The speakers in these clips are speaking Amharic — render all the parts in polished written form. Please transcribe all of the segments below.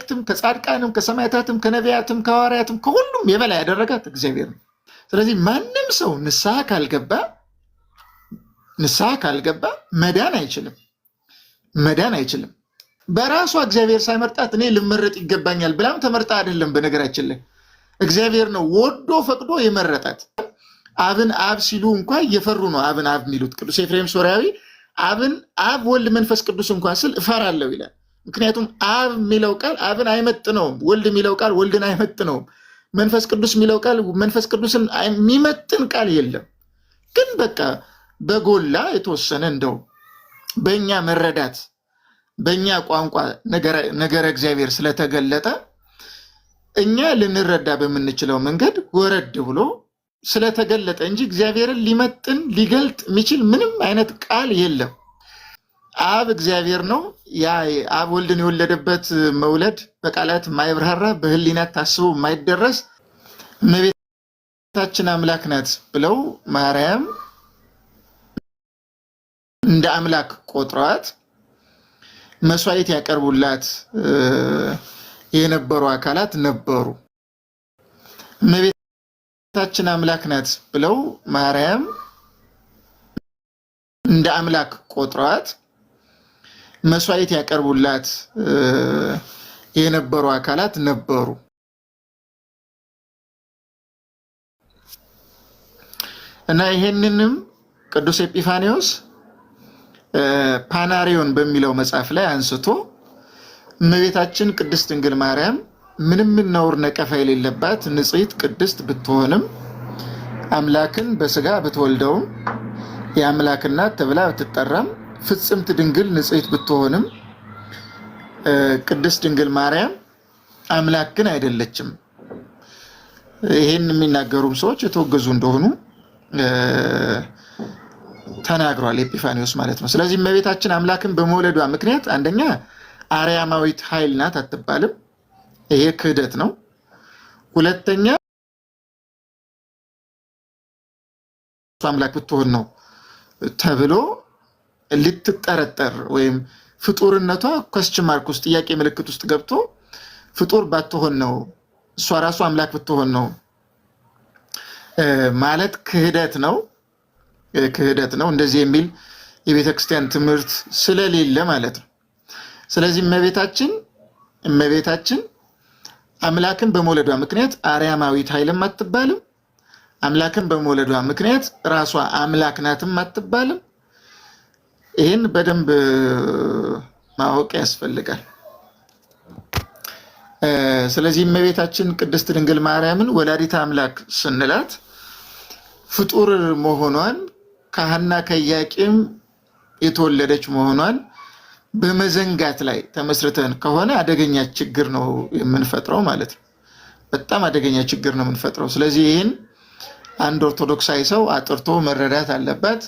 ከመላእክትም ከጻድቃንም ከሰማዕታትም ከነቢያትም ከሐዋርያትም ከሁሉም የበላይ ያደረጋት እግዚአብሔር ነው። ስለዚህ ማንም ሰው ንስሐ ካልገባ መዳን አይችልም። በራሷ እግዚአብሔር ሳይመርጣት እኔ ልመረጥ ይገባኛል ብላም ተመርጣ አይደለም። በነገራችን ላይ እግዚአብሔር ነው ወዶ ፈቅዶ የመረጣት። አብን አብ ሲሉ እንኳን እየፈሩ ነው አብን አብ የሚሉት። ቅዱስ ኤፍሬም ሶርያዊ አብን አብ ወልድ መንፈስ ቅዱስ እንኳን ስል እፈራለሁ ይላል። ምክንያቱም አብ የሚለው ቃል አብን አይመጥነውም፣ ወልድ የሚለው ቃል ወልድን አይመጥነውም፣ መንፈስ ቅዱስ የሚለው ቃል መንፈስ ቅዱስን የሚመጥን ቃል የለም። ግን በቃ በጎላ የተወሰነ እንደው በእኛ መረዳት በእኛ ቋንቋ ነገረ እግዚአብሔር ስለተገለጠ እኛ ልንረዳ በምንችለው መንገድ ወረድ ብሎ ስለተገለጠ እንጂ እግዚአብሔርን ሊመጥን ሊገልጥ የሚችል ምንም አይነት ቃል የለም። አብ እግዚአብሔር ነው። ያ አብ ወልድን የወለደበት መውለድ በቃላት የማይብራራ በህሊናት ታስቦ የማይደረስ እመቤታችን አምላክ ናት ብለው ማርያም እንደ አምላክ ቆጥረዋት መስዋዕት ያቀርቡላት የነበሩ አካላት ነበሩ። እመቤታችን አምላክ ናት ብለው ማርያም እንደ አምላክ ቆጥረዋት መስዋዕት ያቀርቡላት የነበሩ አካላት ነበሩ እና ይሄንንም ቅዱስ ኤጲፋኒዎስ ፓናሪዮን በሚለው መጽሐፍ ላይ አንስቶ እመቤታችን ቅድስት ድንግል ማርያም ምንም ነውር ነቀፋ የሌለባት ንጽሕት ቅድስት ብትሆንም አምላክን በስጋ ብትወልደውም የአምላክ እናት ተብላ ብትጠራም ፍጽምት ድንግል ንጽሕት ብትሆንም ቅድስት ድንግል ማርያም አምላክ ግን አይደለችም። ይሄን የሚናገሩም ሰዎች የተወገዙ እንደሆኑ ተናግሯል ኤጲፋኒዎስ ማለት ነው። ስለዚህ እመቤታችን አምላክን በመውለዷ ምክንያት አንደኛ አርያማዊት ኃይል ናት አትባልም፣ ይሄ ክህደት ነው። ሁለተኛ አምላክ ብትሆን ነው ተብሎ ልትጠረጠር ወይም ፍጡርነቷ ኮስችን ማርክ ውስጥ ጥያቄ ምልክት ውስጥ ገብቶ ፍጡር ባትሆን ነው እሷ ራሱ አምላክ ብትሆን ነው ማለት ክህደት ነው። እንደዚህ የሚል የቤተ ክርስቲያን ትምህርት ስለሌለ ማለት ነው። ስለዚህ እመቤታችን አምላክን በመውለዷ ምክንያት አርያማዊት ኃይልም አትባልም፣ አምላክን በመውለዷ ምክንያት ራሷ አምላክ ናትም አትባልም። ይህን በደንብ ማወቅ ያስፈልጋል። ስለዚህ እመቤታችን ቅድስት ድንግል ማርያምን ወላዲተ አምላክ ስንላት ፍጡር መሆኗን ከሐና ከኢያቄም የተወለደች መሆኗን በመዘንጋት ላይ ተመስርተን ከሆነ አደገኛ ችግር ነው የምንፈጥረው ማለት ነው። በጣም አደገኛ ችግር ነው የምንፈጥረው። ስለዚህ ይህን አንድ ኦርቶዶክሳዊ ሰው አጥርቶ መረዳት አለበት።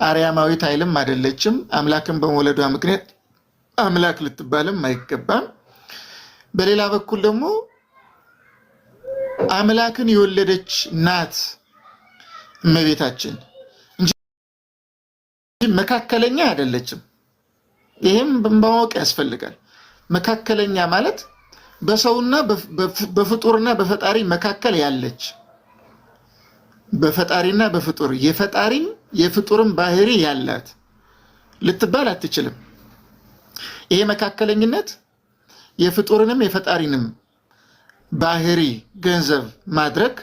አርያማዊት ኃይልም አይደለችም። አምላክን በመውለዷ ምክንያት አምላክ ልትባልም አይገባም። በሌላ በኩል ደግሞ አምላክን የወለደች ናት እመቤታችን እንጂ መካከለኛ አይደለችም። ይህም ማወቅ ያስፈልጋል። መካከለኛ ማለት በሰውና በፍጡርና በፈጣሪ መካከል ያለች፣ በፈጣሪና በፍጡር የፈጣሪም የፍጡርም ባህሪ ያላት ልትባል አትችልም። ይሄ መካከለኝነት የፍጡርንም የፈጣሪንም ባህሪ ገንዘብ ማድረግ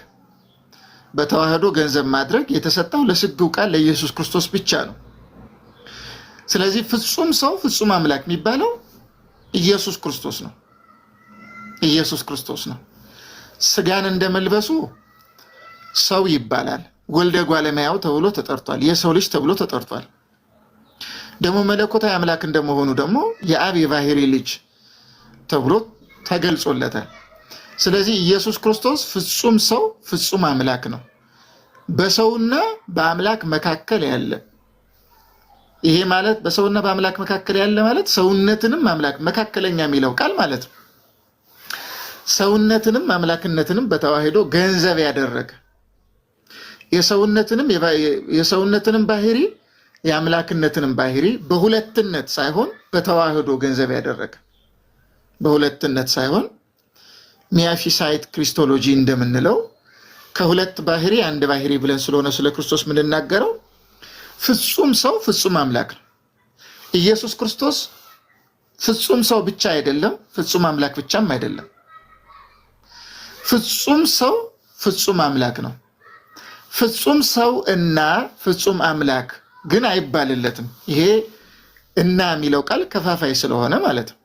በተዋህዶ ገንዘብ ማድረግ የተሰጠው ለስግው ቃል ለኢየሱስ ክርስቶስ ብቻ ነው። ስለዚህ ፍጹም ሰው ፍጹም አምላክ የሚባለው ኢየሱስ ክርስቶስ ነው። ስጋን እንደመልበሱ ሰው ይባላል። ወልደ እጓለ እመሕያው ተብሎ ተጠርቷል። የሰው ልጅ ተብሎ ተጠርቷል። ደግሞ መለኮታዊ አምላክ እንደመሆኑ ደግሞ የአብ የባህሪ ልጅ ተብሎ ተገልጾለታል። ስለዚህ ኢየሱስ ክርስቶስ ፍጹም ሰው ፍጹም አምላክ ነው። በሰውና በአምላክ መካከል ያለ፣ ይሄ ማለት በሰውና በአምላክ መካከል ያለ ማለት ሰውነትንም አምላክ መካከለኛ የሚለው ቃል ማለት ነው። ሰውነትንም አምላክነትንም በተዋህዶ ገንዘብ ያደረገ የሰውነትንም ባህሪ የአምላክነትንም ባህሪ በሁለትነት ሳይሆን በተዋህዶ ገንዘብ ያደረገ በሁለትነት ሳይሆን ሚያፊሳይት ክሪስቶሎጂ እንደምንለው ከሁለት ባህሪ አንድ ባህሪ ብለን ስለሆነ ስለ ክርስቶስ የምንናገረው ፍጹም ሰው ፍጹም አምላክ ነው። ኢየሱስ ክርስቶስ ፍጹም ሰው ብቻ አይደለም፣ ፍጹም አምላክ ብቻም አይደለም። ፍጹም ሰው ፍጹም አምላክ ነው። ፍጹም ሰው እና ፍጹም አምላክ ግን አይባልለትም። ይሄ እና የሚለው ቃል ከፋፋይ ስለሆነ ማለት ነው።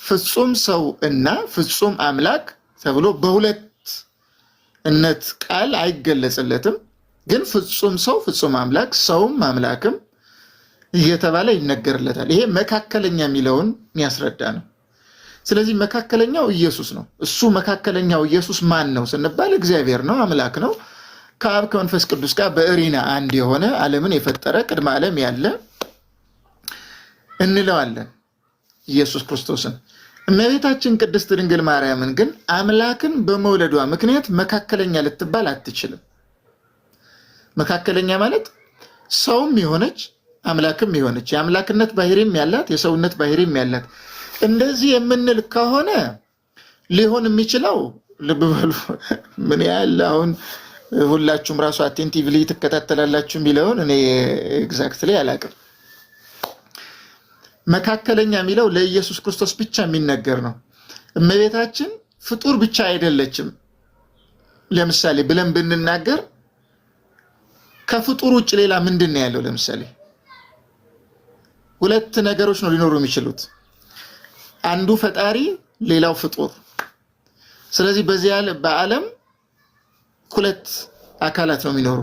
ፍጹም ሰው እና ፍጹም አምላክ ተብሎ በሁለትነት ቃል አይገለጽለትም። ግን ፍጹም ሰው ፍጹም አምላክ፣ ሰውም አምላክም እየተባለ ይነገርለታል። ይሄ መካከለኛ የሚለውን የሚያስረዳ ነው። ስለዚህ መካከለኛው ኢየሱስ ነው። እሱ መካከለኛው ኢየሱስ ማን ነው ስንባል እግዚአብሔር ነው፣ አምላክ ነው። ከአብ ከመንፈስ ቅዱስ ጋር በእሪና አንድ የሆነ ዓለምን የፈጠረ ቅድመ ዓለም ያለ እንለዋለን ኢየሱስ ክርስቶስን። እመቤታችን ቅድስት ድንግል ማርያምን ግን አምላክን በመውለዷ ምክንያት መካከለኛ ልትባል አትችልም። መካከለኛ ማለት ሰውም የሆነች አምላክም የሆነች የአምላክነት ባህሪም ያላት የሰውነት ባህሪም ያላት እንደዚህ የምንል ከሆነ ሊሆን የሚችለው ልብ በሉ። ምን ያህል አሁን ሁላችሁም ራሱ አቴንቲቭሊ ትከታተላላችሁ የሚለውን እኔ ኤግዛክትሊ አላውቅም። መካከለኛ የሚለው ለኢየሱስ ክርስቶስ ብቻ የሚነገር ነው። እመቤታችን ፍጡር ብቻ አይደለችም ለምሳሌ ብለን ብንናገር ከፍጡር ውጭ ሌላ ምንድን ነው ያለው? ለምሳሌ ሁለት ነገሮች ነው ሊኖሩ የሚችሉት፣ አንዱ ፈጣሪ ሌላው ፍጡር። ስለዚህ በዚህ በዓለም ሁለት አካላት ነው የሚኖሩ።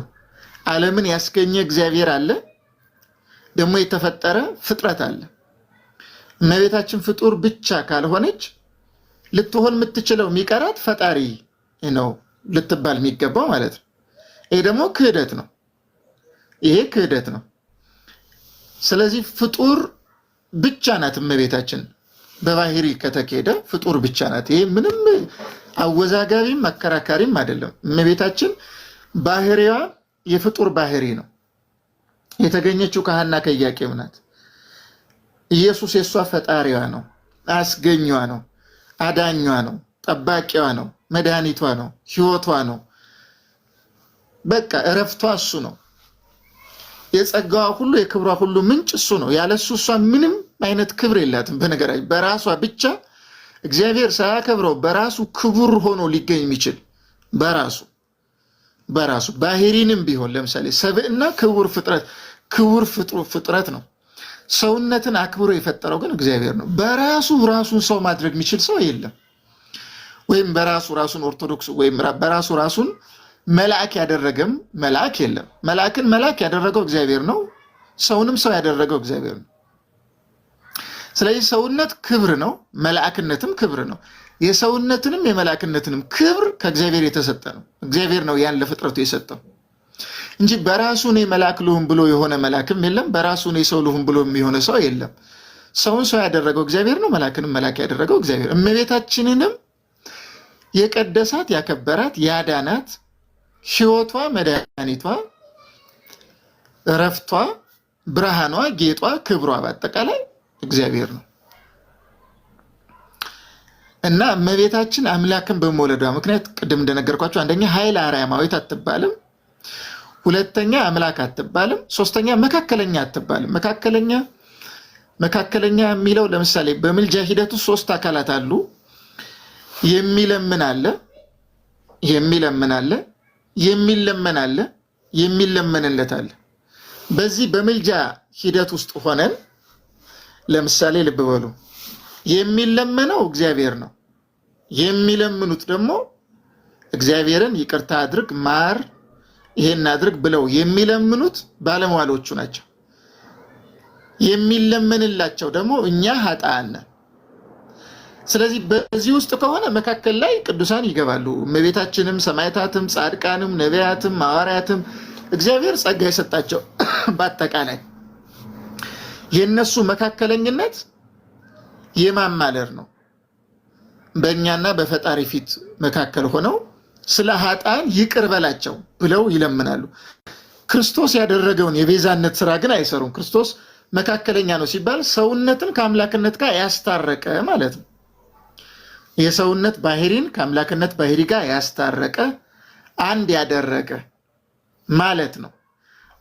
ዓለምን ያስገኘ እግዚአብሔር አለ፣ ደግሞ የተፈጠረ ፍጥረት አለ። እመቤታችን ፍጡር ብቻ ካልሆነች ልትሆን የምትችለው የሚቀራት ፈጣሪ ነው ልትባል የሚገባው ማለት ነው። ይሄ ደግሞ ክህደት ነው። ይሄ ክህደት ነው። ስለዚህ ፍጡር ብቻ ናት እመቤታችን። በባህሪ ከተኬደ ፍጡር ብቻ ናት። ይሄ ምንም አወዛጋቢም አከራካሪም አይደለም። እመቤታችን ባህሪዋ የፍጡር ባህሪ ነው። የተገኘችው ከሐና ከኢያቄም ናት። ኢየሱስ የሷ ፈጣሪዋ ነው፣ አስገኛዋ ነው፣ አዳኟ ነው፣ ጠባቂዋ ነው፣ መድኃኒቷ ነው፣ ህይወቷ ነው። በቃ እረፍቷ እሱ ነው። የጸጋዋ ሁሉ የክብሯ ሁሉ ምንጭ እሱ ነው። ያለሱ እሷ ምንም አይነት ክብር የላትም። በነገራችን በራሷ ብቻ እግዚአብሔር ሳያከብረው በራሱ ክቡር ሆኖ ሊገኝ የሚችል በራሱ ባህሪንም ቢሆን ለምሳሌ ሰብዕና ክቡር ፍጥረት ነው። ሰውነትን አክብሮ የፈጠረው ግን እግዚአብሔር ነው። በራሱ ራሱን ሰው ማድረግ የሚችል ሰው የለም። ወይም በራሱ ራሱን ኦርቶዶክስ ወይም በራሱ ራሱን መልአክ ያደረገም መልአክ የለም። መልአክን መልአክ ያደረገው እግዚአብሔር ነው። ሰውንም ሰው ያደረገው እግዚአብሔር ነው። ስለዚህ ሰውነት ክብር ነው፣ መልአክነትም ክብር ነው። የሰውነትንም የመልአክነትንም ክብር ከእግዚአብሔር የተሰጠ ነው። እግዚአብሔር ነው ያን ለፍጥረቱ የሰጠው እንጂ በራሱ እኔ መልአክ ልሁን ብሎ የሆነ መልአክም የለም። በራሱ እኔ ሰው ልሁን ብሎ የሚሆነ ሰው የለም። ሰውን ሰው ያደረገው እግዚአብሔር ነው። መልአክንም መልአክ ያደረገው እግዚአብሔር። እመቤታችንንም የቀደሳት ያከበራት ያዳናት ሕይወቷ መድኃኒቷ እረፍቷ ብርሃኗ ጌጧ ክብሯ በአጠቃላይ እግዚአብሔር ነው እና እመቤታችን አምላክን በመውለዷ ምክንያት ቅድም እንደነገርኳችሁ አንደኛ ኃይለ አርያማዊት አትባልም፣ ሁለተኛ አምላክ አትባልም፣ ሶስተኛ መካከለኛ አትባልም። መካከለኛ የሚለው ለምሳሌ በምልጃ ሂደቱ ሶስት አካላት አሉ። የሚለምን አለ፣ የሚለመንለት አለ። በዚህ በምልጃ ሂደት ውስጥ ሆነን ለምሳሌ ልብ በሉ፣ የሚለመነው እግዚአብሔር ነው። የሚለምኑት ደግሞ እግዚአብሔርን ይቅርታ አድርግ፣ ማር፣ ይሄን አድርግ ብለው የሚለምኑት ባለሟሎቹ ናቸው። የሚለመንላቸው ደግሞ እኛ ኃጥአን ነን። ስለዚህ በዚህ ውስጥ ከሆነ መካከል ላይ ቅዱሳን ይገባሉ። እመቤታችንም፣ ሰማዕታትም፣ ጻድቃንም፣ ነቢያትም፣ ሐዋርያትም እግዚአብሔር ጸጋ የሰጣቸው በአጠቃላይ የነሱ መካከለኝነት የማማለር ነው። በእኛና በፈጣሪ ፊት መካከል ሆነው ስለ ኃጥአን ይቅር በላቸው ብለው ይለምናሉ። ክርስቶስ ያደረገውን የቤዛነት ስራ ግን አይሰሩም። ክርስቶስ መካከለኛ ነው ሲባል ሰውነትን ከአምላክነት ጋር ያስታረቀ ማለት ነው። የሰውነት ባህሪን ከአምላክነት ባህሪ ጋር ያስታረቀ አንድ ያደረገ ማለት ነው።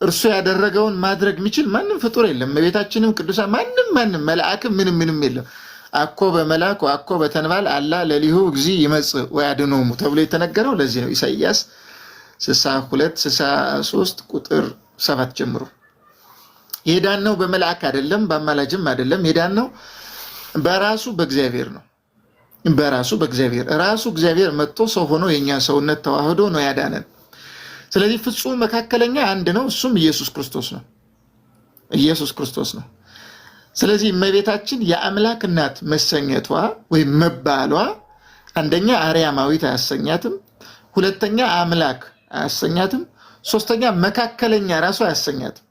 እርሱ ያደረገውን ማድረግ የሚችል ማንም ፍጡር የለም። እመቤታችንም ቅዱሳን ማንም መልአክም ምንም የለም። አኮ በመልአክ አኮ በተንባል አላ ለሊሁ እግዚ ይመጽእ ወያድኅኖሙ ተብሎ የተነገረው ለዚህ ነው። ኢሳይያስ 62 63 ቁጥር 7 ጀምሮ የዳነው በመልአክ አይደለም፣ በአማላጅም አይደለም። የዳነው በራሱ በእግዚአብሔር ነው። በራሱ በእግዚአብሔር ራሱ እግዚአብሔር መጥቶ ሰው ሆኖ የኛ ሰውነት ተዋህዶ ነው ያዳነን። ስለዚህ ፍጹም መካከለኛ አንድ ነው፣ እሱም ኢየሱስ ክርስቶስ ነው። ኢየሱስ ክርስቶስ ነው። ስለዚህ እመቤታችን የአምላክ እናት መሰኘቷ ወይም መባሏ አንደኛ አርያማዊት አያሰኛትም፣ ሁለተኛ አምላክ አያሰኛትም፣ ሶስተኛ መካከለኛ ራሱ አያሰኛትም።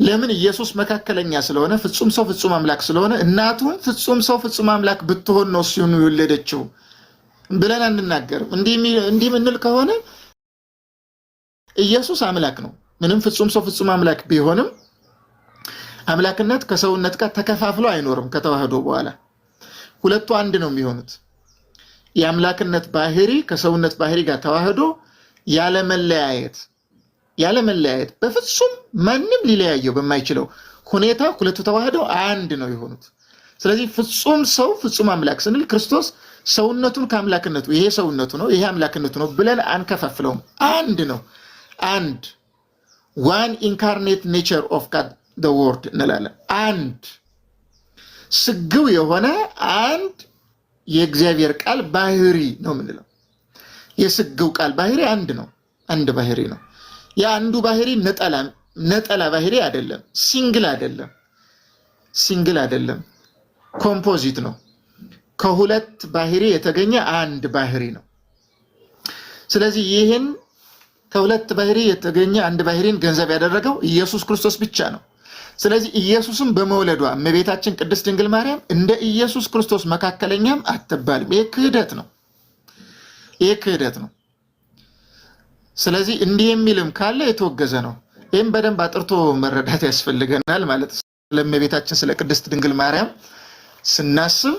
ለምን? ኢየሱስ መካከለኛ ስለሆነ ፍጹም ሰው ፍጹም አምላክ ስለሆነ እናቱም ፍጹም ሰው ፍጹም አምላክ ብትሆን ነው እሱን የወለደችው ብለን አንናገርም። እንዲህ ምንል ከሆነ ኢየሱስ አምላክ ነው። ምንም ፍጹም ሰው ፍጹም አምላክ ቢሆንም አምላክነት ከሰውነት ጋር ተከፋፍሎ አይኖርም። ከተዋህዶ በኋላ ሁለቱ አንድ ነው የሚሆኑት። የአምላክነት ባህሪ ከሰውነት ባህሪ ጋር ተዋህዶ ያለመለያየት በፍጹም ማንም ሊለያየው በማይችለው ሁኔታ ሁለቱ ተዋህደው አንድ ነው የሆኑት። ስለዚህ ፍጹም ሰው ፍጹም አምላክ ስንል ክርስቶስ ሰውነቱን ከአምላክነቱ ይሄ ሰውነቱ ነው ይሄ አምላክነቱ ነው ብለን አንከፋፍለውም። አንድ ነው። አንድ one incarnate nature of God the word እንላለን። አንድ ስግው የሆነ አንድ የእግዚአብሔር ቃል ባህሪ ነው የምንለው። የስግው ቃል ባህሪ አንድ ነው፣ አንድ ባህሪ ነው። የአንዱ ባህሪ ነጠላ ባህሪ አይደለም፣ ሲንግል አይደለም፣ ኮምፖዚት ነው። ከሁለት ባህሪ የተገኘ አንድ ባህሪ ነው። ስለዚህ ይህን ከሁለት ባህሪ የተገኘ አንድ ባህሪን ገንዘብ ያደረገው ኢየሱስ ክርስቶስ ብቻ ነው። ስለዚህ ኢየሱስም በመውለዷ እመቤታችን ቅድስት ድንግል ማርያም እንደ ኢየሱስ ክርስቶስ መካከለኛም አትባልም። ይህ ክህደት ነው። ስለዚህ እንዲህ የሚልም ካለ የተወገዘ ነው። ይህም በደንብ አጥርቶ መረዳት ያስፈልገናል ማለት ነው። ስለእመቤታችን ስለ ቅድስት ድንግል ማርያም ስናስብ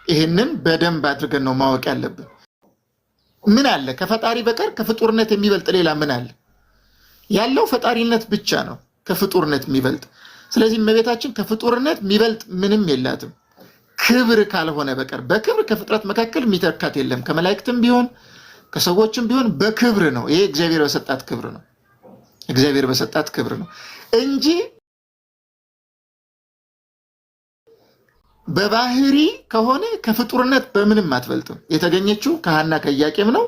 ይህንን በደንብ አድርገን ነው ማወቅ ያለብን። ምን አለ ከፈጣሪ በቀር ከፍጡርነት የሚበልጥ ሌላ ምን አለ? ያለው ፈጣሪነት ብቻ ነው ከፍጡርነት የሚበልጥ። ስለዚህ እመቤታችን ከፍጡርነት የሚበልጥ ምንም የላትም ክብር ካልሆነ በቀር። በክብር ከፍጥረት መካከል የሚተካት የለም። ከመላእክትም ቢሆን ከሰዎችም ቢሆን በክብር ነው። ይሄ እግዚአብሔር በሰጣት ክብር ነው እንጂ በባህሪ ከሆነ ከፍጡርነት በምንም አትበልጥም። የተገኘችው ከሐና ከኢያቄም ነው።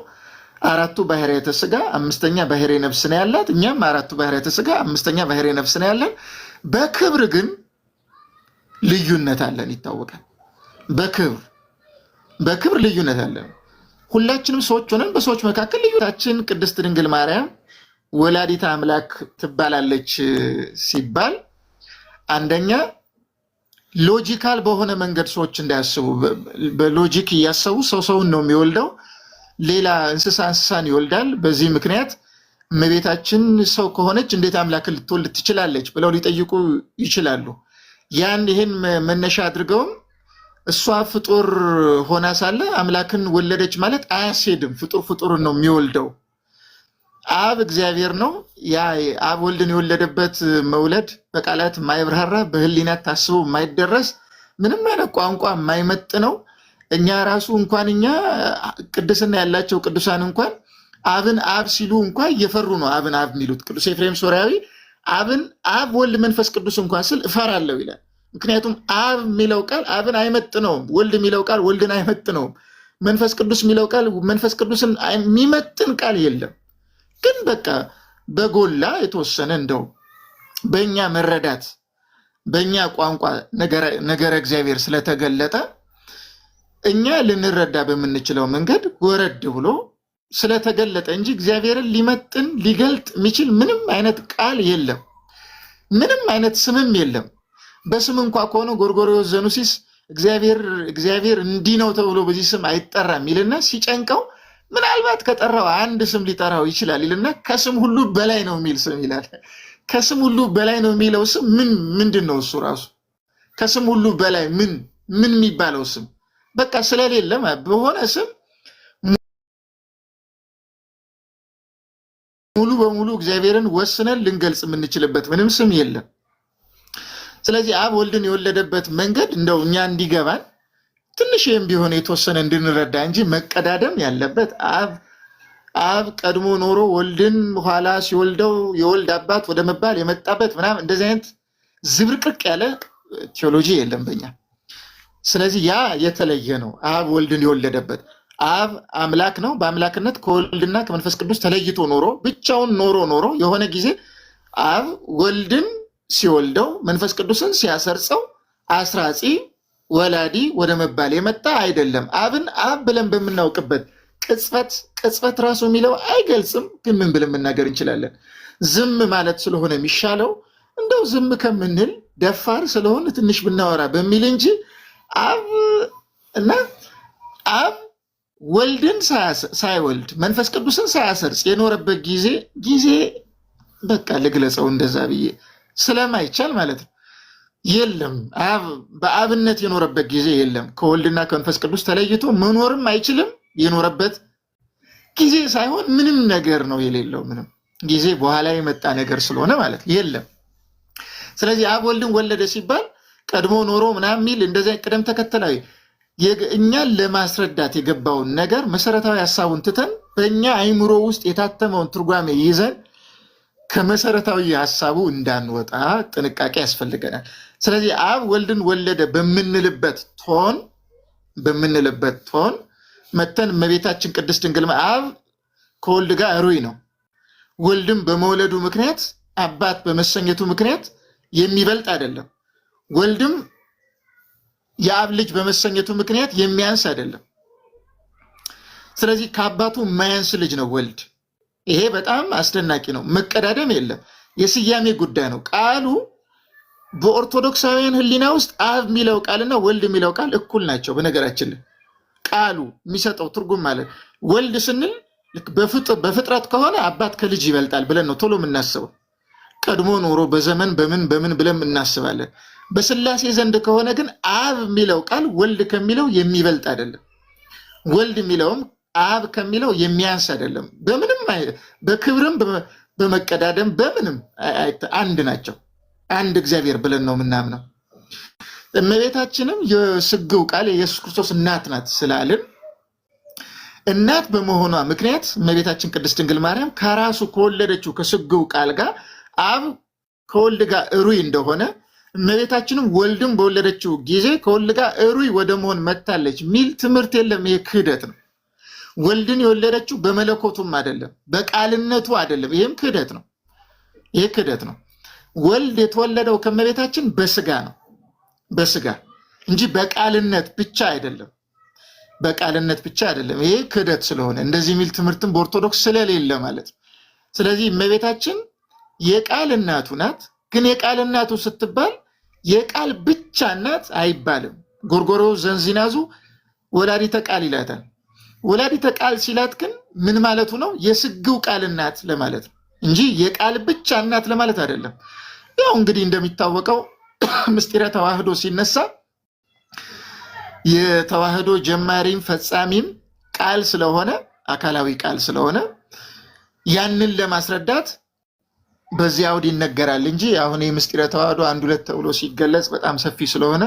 አራቱ ባህርያተ ሥጋ አምስተኛ ባህርየ ነፍስ ነው ያላት። እኛም አራቱ ባህርያተ ሥጋ አምስተኛ ባህርየ ነፍስ ነው ያለን። በክብር ግን ልዩነት አለን፣ ይታወቃል። በክብር ልዩነት አለን። ሁላችንም ሰዎች ሆነን በሰዎች መካከል ልዩነታችን። ቅድስት ድንግል ማርያም ወላዲተ አምላክ ትባላለች ሲባል አንደኛ ሎጂካል በሆነ መንገድ ሰዎች እንዳያስቡ፣ በሎጂክ እያሰቡ ሰውን ነው የሚወልደው፣ ሌላ እንስሳን ይወልዳል። በዚህ ምክንያት እመቤታችን ሰው ከሆነች እንዴት አምላክን ልትወልድ ትችላለች ብለው ሊጠይቁ ይችላሉ። ይህን መነሻ አድርገውም እሷ ፍጡር ሆና ሳለ አምላክን ወለደች ማለት አያስሄድም። ፍጡርን ነው የሚወልደው። አብ እግዚአብሔር ነው። ያ አብ ወልድን የወለደበት መውለድ በቃላት የማይብራራ በህሊናት ታስቦ የማይደረስ ምንም አይነት ቋንቋ የማይመጥ ነው። እኛ ራሱ እንኳን እኛ ቅድስና ያላቸው ቅዱሳን እንኳን አብን አብ ሲሉ እንኳን እየፈሩ ነው አብን አብ የሚሉት። ቅዱስ ኤፍሬም ሶርያዊ አብ ወልድ መንፈስ ቅዱስ እንኳን ስል እፈራለሁ ይላል። ምክንያቱም አብ የሚለው ቃል አብን አይመጥነውም፣ ወልድ የሚለው ቃል ወልድን አይመጥነውም፣ መንፈስ ቅዱስ የሚለው ቃል መንፈስ ቅዱስን የሚመጥን ቃል የለም። ግን በቃ በጎላ የተወሰነ እንደው በእኛ መረዳት በእኛ ቋንቋ ነገረ እግዚአብሔር ስለተገለጠ እኛ ልንረዳ በምንችለው መንገድ ወረድ ብሎ ስለተገለጠ እንጂ እግዚአብሔርን ሊመጥን ሊገልጥ የሚችል ምንም አይነት ቃል የለም፣ ምንም አይነት ስምም የለም። በስም እንኳ ከሆነ ጎርጎርዮስ ዘኑሲስ እግዚአብሔር እንዲህ ነው ተብሎ በዚህ ስም አይጠራም ይልና ሲጨንቀው ምናልባት ከጠራው አንድ ስም ሊጠራው ይችላል ይልና ከስም ሁሉ በላይ ነው የሚል ስም ይላል። ከስም ሁሉ በላይ ነው የሚለው ስም ምንድን ነው? እሱ ራሱ ከስም ሁሉ በላይ ምን የሚባለው ስም በቃ ስለሌለ በሆነ ስም ሙሉ በሙሉ እግዚአብሔርን ወስነን ልንገልጽ የምንችልበት ምንም ስም የለም። ስለዚህ አብ ወልድን የወለደበት መንገድ እንደው እኛ እንዲገባን ትንሽም ቢሆን የተወሰነ እንድንረዳ እንጂ መቀዳደም ያለበት አብ ቀድሞ ኖሮ ወልድን ኋላ ሲወልደው የወልድ አባት ወደ መባል የመጣበት ምናምን እንደዚህ አይነት ዝብርቅርቅ ያለ ቴዎሎጂ የለም በእኛ። ስለዚህ ያ የተለየ ነው። አብ ወልድን የወለደበት አብ አምላክ ነው። በአምላክነት ከወልድና ከመንፈስ ቅዱስ ተለይቶ ኖሮ ብቻውን ኖሮ የሆነ ጊዜ አብ ወልድን ሲወልደው መንፈስ ቅዱስን ሲያሰርጸው አስራጺ ወላዲ ወደ መባል የመጣ አይደለም። አብን አብ ብለን በምናውቅበት ቅጽበት ራሱ የሚለው አይገልጽም። ግን ምን ብለን መናገር እንችላለን? ዝም ማለት ስለሆነ የሚሻለው እንደው ዝም ከምንል ደፋር ስለሆነ ትንሽ ብናወራ በሚል እንጂ አብ ወልድን ሳይወልድ መንፈስ ቅዱስን ሳያሰርጽ የኖረበት ጊዜ በቃ ልግለጸው እንደዛ ብዬ ስለማይቻል ማለት ነው የለም። አብ በአብነት የኖረበት ጊዜ የለም። ከወልድና ከመንፈስ ቅዱስ ተለይቶ መኖርም አይችልም። የኖረበት ጊዜ ሳይሆን ምንም ነገር ነው የሌለው። ምንም ጊዜ በኋላ የመጣ ነገር ስለሆነ ማለት የለም። ስለዚህ አብ ወልድን ወለደ ሲባል ቀድሞ ኖሮ ምናምን የሚል እንደዚህ ቅደም ተከተላዊ እኛን ለማስረዳት የገባውን ነገር መሰረታዊ ሐሳቡን ትተን በእኛ አይምሮ ውስጥ የታተመውን ትርጓሜ ይዘን ከመሰረታዊ ሐሳቡ እንዳንወጣ ጥንቃቄ ያስፈልገናል። ስለዚህ አብ ወልድን ወለደ በምንልበት ቶን መተን እመቤታችን ቅድስት ድንግል አብ ከወልድ ጋር ሩይ ነው። ወልድም በመውለዱ ምክንያት አባት በመሰኘቱ ምክንያት የሚበልጥ አይደለም። ወልድም የአብ ልጅ በመሰኘቱ ምክንያት የሚያንስ አይደለም። ስለዚህ ከአባቱ የማያንስ ልጅ ነው ወልድ። ይሄ በጣም አስደናቂ ነው። መቀዳደም የለም። የስያሜ ጉዳይ ነው። ቃሉ በኦርቶዶክሳውያን ሕሊና ውስጥ አብ የሚለው ቃልና ወልድ የሚለው ቃል እኩል ናቸው። በነገራችን ላይ ቃሉ የሚሰጠው ትርጉም ማለት ወልድ ስንል በፍጥረት ከሆነ አባት ከልጅ ይበልጣል ብለን ነው ቶሎ የምናስበው። ቀድሞ ኖሮ በዘመን በምን ብለን እናስባለን። በስላሴ ዘንድ ከሆነ ግን አብ የሚለው ቃል ወልድ ከሚለው የሚበልጥ አይደለም። ወልድ የሚለውም አብ ከሚለው የሚያንስ አይደለም። በምንም በክብርም በመቀዳደም በምንም አንድ ናቸው። አንድ እግዚአብሔር ብለን ነው የምናምነው። እመቤታችንም የስግው ቃል የኢየሱስ ክርስቶስ እናት ናት ስላልን እናት በመሆኗ ምክንያት እመቤታችን ቅድስት ድንግል ማርያም ከራሱ ከወለደችው ከስግው ቃል ጋር አብ ከወልድ ጋር እሩይ እንደሆነ እመቤታችንም ወልድም በወለደችው ጊዜ ከወልድ ጋር እሩይ ወደ መሆን መጥታለች ሚል ትምህርት የለም። ይሄ ክህደት ነው። ወልድን የወለደችው በመለኮቱም አይደለም፣ በቃልነቱ አይደለም። ይሄም ክህደት ነው። ይሄ ክህደት ነው። ወልድ የተወለደው ከእመቤታችን በስጋ እንጂ በቃልነት ብቻ አይደለም። በቃልነት ብቻ አይደለም። ይሄ ክህደት ስለሆነ እንደዚህ የሚል ትምህርትም በኦርቶዶክስ ስለሌለ ማለት ነው። ስለዚህ እመቤታችን የቃል እናቱ ናት። ግን የቃል እናቱ ስትባል የቃል ብቻ እናት አይባልም። ጎርጎርዮስ ዘንዚናዙ ወላዲተ ቃል ይላታል። ወላዲተ ቃል ሲላት ግን ምን ማለቱ ነው? የስግው ቃል እናት ለማለት ነው እንጂ የቃል ብቻ እናት ለማለት አይደለም። ያው እንግዲህ እንደሚታወቀው ምስጢረ ተዋህዶ ሲነሳ የተዋህዶ ጀማሪም ፈጻሚም ቃል ስለሆነ አካላዊ ቃል ስለሆነ ያንን ለማስረዳት በዚህ አውድ ይነገራል እንጂ አሁን የምስጢረ ተዋህዶ አንድ ሁለት ተብሎ ሲገለጽ በጣም ሰፊ ስለሆነ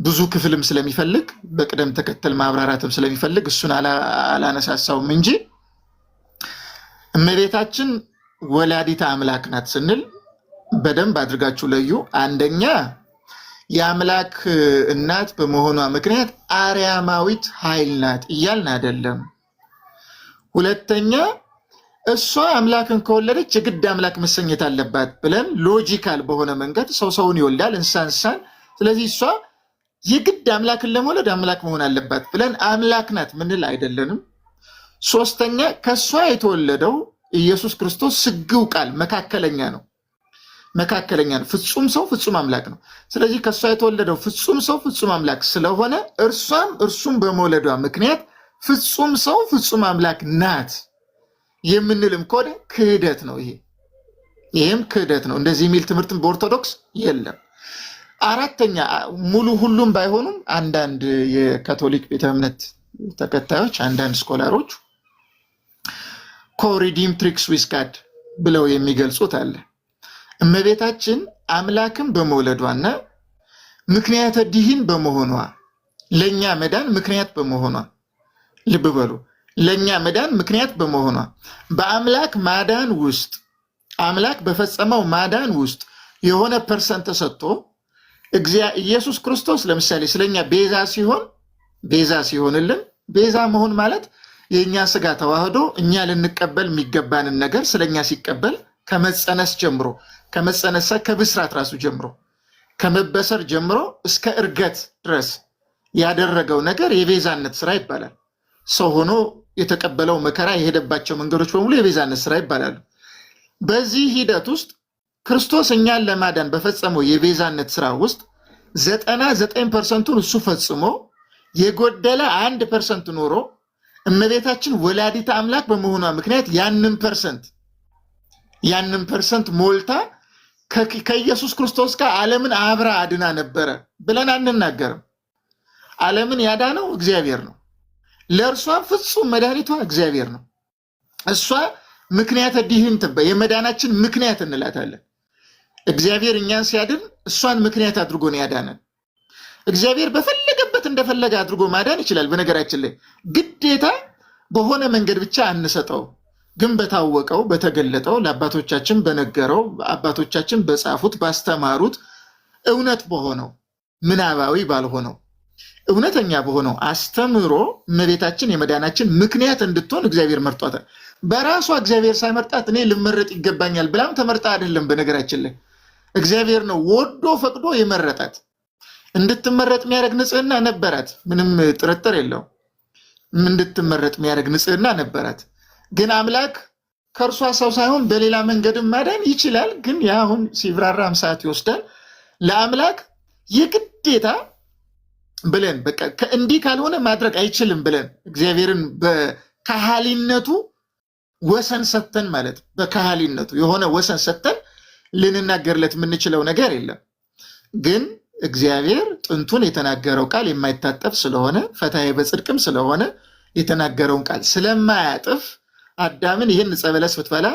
ብዙ ክፍልም ስለሚፈልግ በቅደም ተከተል ማብራራትም ስለሚፈልግ እሱን አላነሳሳውም እንጂ እመቤታችን ወላዲተ አምላክ ናት ስንል በደንብ አድርጋችሁ ለዩ። አንደኛ የአምላክ እናት በመሆኗ ምክንያት አርያማዊት ኃይል ናት እያልን አይደለም። ሁለተኛ እሷ አምላክን ከወለደች የግድ አምላክ መሰኘት አለባት ብለን ሎጂካል በሆነ መንገድ ሰውን ይወልዳል፣ እንስሳን። ስለዚህ እሷ የግድ አምላክን ለመውለድ አምላክ መሆን አለባት ብለን አምላክ ናት ምንል አይደለንም። ሶስተኛ ከእሷ የተወለደው ኢየሱስ ክርስቶስ ስግው ቃል መካከለኛ ነው። ፍጹም ሰው ፍጹም አምላክ ነው። ስለዚህ ከእሷ የተወለደው ፍጹም ሰው ፍጹም አምላክ ስለሆነ እርሱም በመውለዷ ምክንያት ፍጹም ሰው ፍጹም አምላክ ናት የምንልም ከሆነ ክህደት ነው። ይሄም ክህደት ነው። እንደዚህ የሚል ትምህርትም በኦርቶዶክስ የለም። አራተኛ ሙሉ ሁሉም ባይሆኑም አንዳንድ የካቶሊክ ቤተ እምነት ተከታዮች አንዳንድ ስኮላሮች ኮሪዲምትሪክስ ዊዝ ጋድ ብለው የሚገልጹት አለ። እመቤታችን አምላክም በመውለዷና ምክንያተ ድኅን በመሆኗ ለኛ መዳን ምክንያት በመሆኗ ልብ በሉ፣ ለኛ መዳን ምክንያት በመሆኗ በአምላክ ማዳን ውስጥ አምላክ በፈጸመው ማዳን ውስጥ የሆነ ፐርሰንት ተሰጥቶ ኢየሱስ ክርስቶስ ለምሳሌ ስለኛ ቤዛ ሲሆንልን ቤዛ መሆን ማለት የኛ ስጋ ተዋህዶ እኛ ልንቀበል የሚገባንን ነገር ስለኛ ሲቀበል ከመጸነስ ጀምሮ ከብስራት ራሱ ጀምሮ ከመበሰር ጀምሮ እስከ እርገት ድረስ ያደረገው ነገር የቤዛነት ስራ ይባላል። ሰው ሆኖ የተቀበለው መከራ የሄደባቸው መንገዶች በሙሉ የቤዛነት ስራ ይባላሉ። በዚህ ሂደት ውስጥ ክርስቶስ እኛን ለማዳን በፈጸመው የቤዛነት ስራ ውስጥ 99% እሱ ፈጽሞ የጎደለ 1% ኖሮ እመቤታችን ወላዲተ አምላክ በመሆኗ ምክንያት ያንን ፐርሰንት ሞልታ ከኢየሱስ ክርስቶስ ጋር ዓለምን አብራ አድና ነበረ ብለን አንናገርም። ዓለምን ያዳነው እግዚአብሔር ነው። ለእርሷ ፍጹም መድኃኒቷ እግዚአብሔር ነው። እሷ ምክንያተ ድኅን የመዳናችን ምክንያት እንላታለን። እግዚአብሔር እኛን ሲያድን እሷን ምክንያት አድርጎ ነው ያዳነን። እግዚአብሔር በፈለገበት እንደፈለገ አድርጎ ማዳን ይችላል። በነገራችን ላይ ግዴታ በሆነ መንገድ ብቻ አንሰጠው፣ ግን በታወቀው በተገለጠው ለአባቶቻችን በነገረው አባቶቻችን በጻፉት ባስተማሩት እውነት በሆነው ምናባዊ ባልሆነው እውነተኛ በሆነው አስተምሮ እመቤታችን የመዳናችን ምክንያት እንድትሆን እግዚአብሔር መርጧታል። በራሷ እግዚአብሔር ሳይመርጣት እኔ ልመረጥ ይገባኛል ብላም ተመርጣ አይደለም። በነገራችን ላይ እግዚአብሔር ነው ወዶ ፈቅዶ የመረጣት። እንድትመረጥ የሚያደርግ ንጽህና ነበራት፣ ምንም ጥርጥር የለው። እንድትመረጥ የሚያደርግ ንጽህና ነበራት። ግን አምላክ ከእርሷ ሰው ሳይሆን በሌላ መንገድም ማዳን ይችላል። ግን ያ አሁን ሲብራራም ሰዓት ይወስዳል። ለአምላክ የግዴታ ብለን በቃ እንዲህ ካልሆነ ማድረግ አይችልም ብለን እግዚአብሔርን በካህሊነቱ ወሰን ሰተን ማለት በካህሊነቱ የሆነ ወሰን ሰተን ልንናገርለት የምንችለው ነገር የለም። ግን እግዚአብሔር ጥንቱን የተናገረው ቃል የማይታጠፍ ስለሆነ ፈታዬ በጽድቅም ስለሆነ የተናገረውን ቃል ስለማያጥፍ አዳምን ይህን ዕፀ በለስ ብትበላ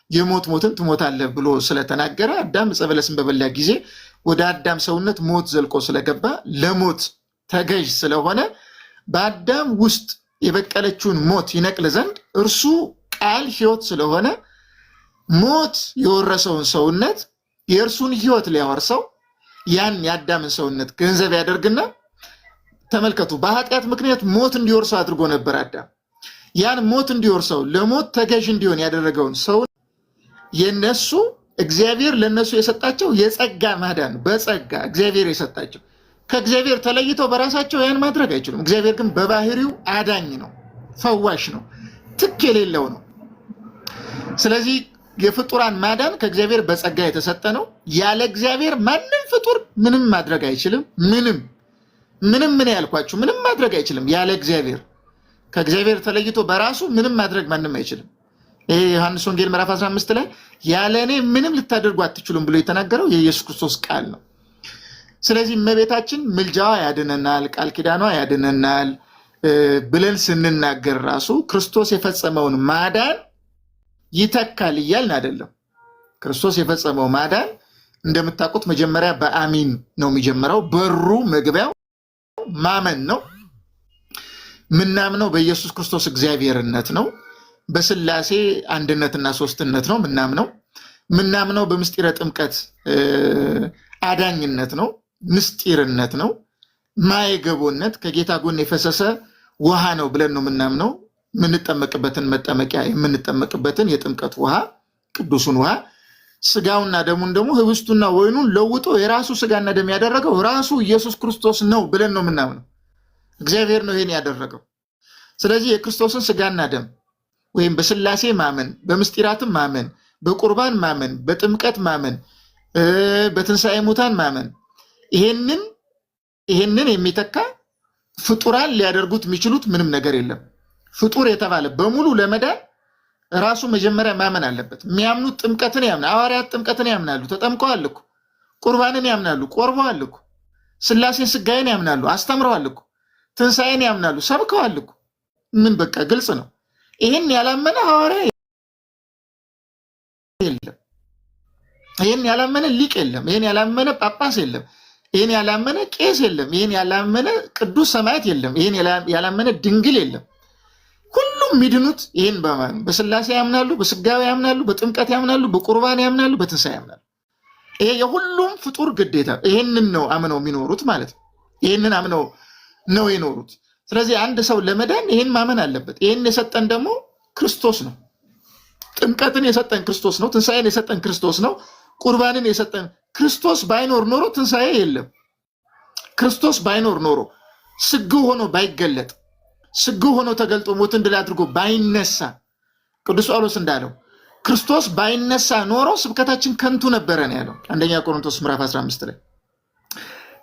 የሞት ሞትን ትሞታለህ ብሎ ስለተናገረ አዳም ዕፀ በለስን በበላ ጊዜ ወደ አዳም ሰውነት ሞት ዘልቆ ስለገባ ለሞት ተገዥ ስለሆነ በአዳም ውስጥ የበቀለችውን ሞት ይነቅል ዘንድ እርሱ ቃል ሕይወት ስለሆነ ሞት የወረሰውን ሰውነት የእርሱን ሕይወት ሊያወርሰው ያን የአዳምን ሰውነት ገንዘብ ያደርግና ተመልከቱ፣ በኃጢአት ምክንያት ሞት እንዲወርሰው አድርጎ ነበር አዳም። ያን ሞት እንዲወርሰው ለሞት ተገዥ እንዲሆን ያደረገውን ሰው የነሱ እግዚአብሔር ለነሱ የሰጣቸው የጸጋ ማዳን በጸጋ እግዚአብሔር የሰጣቸው ከእግዚአብሔር ተለይተው በራሳቸው ያን ማድረግ አይችሉም። እግዚአብሔር ግን በባህሪው አዳኝ ነው፣ ፈዋሽ ነው፣ ትክ የሌለው ነው። ስለዚህ የፍጡራን ማዳን ከእግዚአብሔር በጸጋ የተሰጠ ነው። ያለ እግዚአብሔር ማንም ፍጡር ምንም ማድረግ አይችልም። ምንም ምን ያልኳችሁ ምንም ማድረግ አይችልም። ያለ እግዚአብሔር ከእግዚአብሔር ተለይቶ በራሱ ምንም ማድረግ ማንም አይችልም። ይሄ ዮሐንስ ወንጌል ምዕራፍ 15 ላይ ያለ እኔ ምንም ልታደርጉ አትችሉም ብሎ የተናገረው የኢየሱስ ክርስቶስ ቃል ነው። ስለዚህ እመቤታችን ምልጃዋ ያድነናል፣ ቃል ኪዳኗ ያድነናል ብለን ስንናገር ራሱ ክርስቶስ የፈጸመውን ማዳን ይተካል እያልን አይደለም። ክርስቶስ የፈጸመው ማዳን እንደምታውቁት መጀመሪያ በአሚን ነው የሚጀምረው። በሩ መግቢያው ማመን ነው። ምናምነው በኢየሱስ ክርስቶስ እግዚአብሔርነት ነው። በስላሴ አንድነትና ሶስትነት ነው ምናምነው በምስጢረ ጥምቀት አዳኝነት ነው፣ ምስጢርነት ነው፣ ማየገቦነት ከጌታ ጎን የፈሰሰ ውሃ ነው ብለን ነው ምናምነው። የምንጠመቅበትን መጠመቂያ የምንጠመቅበትን የጥምቀት ውሃ ቅዱሱን ውሃ ስጋውና ደሙን ደግሞ ህብስቱና ወይኑን ለውጦ የራሱ ስጋና ደም ያደረገው ራሱ ኢየሱስ ክርስቶስ ነው ብለን ነው ምናምነው። እግዚአብሔር ነው ይሄን ያደረገው። ስለዚህ የክርስቶስን ስጋና ደም ወይም በስላሴ ማመን፣ በምስጢራትም ማመን፣ በቁርባን ማመን፣ በጥምቀት ማመን፣ በትንሣኤ ሙታን ማመን ይሄንን የሚተካ ፍጡራን ሊያደርጉት የሚችሉት ምንም ነገር የለም። ፍጡር የተባለ በሙሉ ለመዳን ራሱ መጀመሪያ ማመን አለበት። የሚያምኑት ጥምቀትን ያምናሉ። ሐዋርያት ጥምቀትን ያምናሉ፣ ተጠምቀዋል እኮ። ቁርባንን ያምናሉ፣ ቆርበዋል እኮ። ስላሴን ስጋዬን ያምናሉ፣ አስተምረዋል እኮ ትንሣኤን ያምናሉ፣ ሰብከዋል እኮ። ምን በቃ ግልጽ ነው። ይሄን ያላመነ ሐዋርያ የለም። ይሄን ያላመነ ሊቅ የለም። ይሄን ያላመነ ጳጳስ የለም። ይሄን ያላመነ ቄስ የለም። ይሄን ያላመነ ቅዱስ ሰማዕት የለም። ይሄን ያላመነ ድንግል የለም። ሁሉም የሚድኑት ይሄን በማመን በስላሴ ያምናሉ፣ በስጋዌ ያምናሉ፣ በጥምቀት ያምናሉ፣ በቁርባን ያምናሉ፣ በትንሣኤ ያምናሉ። ይሄ የሁሉም ፍጡር ግዴታ። ይሄንን ነው አምነው የሚኖሩት ማለት ነው። ይሄንን አምነው ነው የኖሩት። ስለዚህ አንድ ሰው ለመዳን ይሄን ማመን አለበት። ይሄን የሰጠን ደግሞ ክርስቶስ ነው። ጥምቀትን የሰጠን ክርስቶስ ነው። ትንሣኤን የሰጠን ክርስቶስ ነው። ቁርባንን የሰጠን ክርስቶስ ባይኖር ኖሮ ትንሣኤ የለም። ክርስቶስ ባይኖር ኖሮ ስግው ሆኖ ባይገለጥ፣ ስግው ሆኖ ተገልጦ ሞትን ድል አድርጎ ባይነሳ፣ ቅዱስ ጳውሎስ እንዳለው ክርስቶስ ባይነሳ ኖሮ ስብከታችን ከንቱ ነበረ ነው ያለው አንደኛ ቆሮንቶስ ምዕራፍ 15 ላይ።